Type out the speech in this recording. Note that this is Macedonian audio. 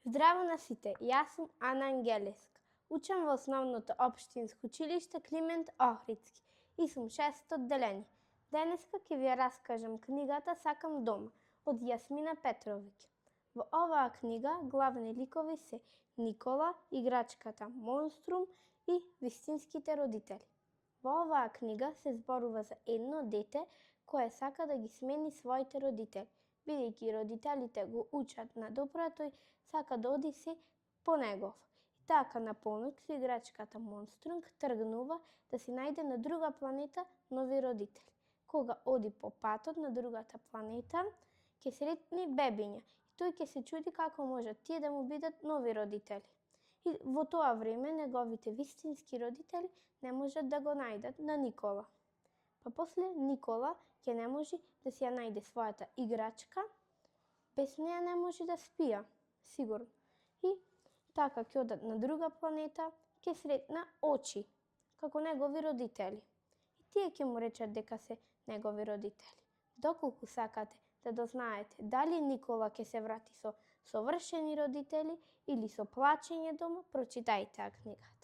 Здраво на сите, јас сум Ана Ангелевска. Учам во основното општинско училиште Климент Охридски и сум 6 одделение. Денеска ќе ви ја раскажам книгата Сакам дома од Јасмина Петровиќ. Во оваа книга главни ликови се Никола, играчката Монструм и вистинските родители. Во оваа книга се зборува за едно дете кое сака да ги смени своите родители. Бидејќи родителите го учат на добро, тој сака да оди се по негов. И така на поноќ со играчката Монструнг тргнува да си најде на друга планета нови родители. Кога оди по патот на другата планета, ќе сретне бебиња и тој ќе се чуди како можат тие да му бидат нови родители. И во тоа време неговите вистински родители не можат да го најдат на Никола. Па после Никола ќе не може да си ја најде својата играчка, без неја не може да спија, сигурно. И така ќе одат на друга планета, ќе сретна очи, како негови родители. И тие ќе му речат дека се негови родители. Доколку сакате да дознаете дали Никола ќе се врати со совршени родители или со плачење дома, прочитајте ја книгата.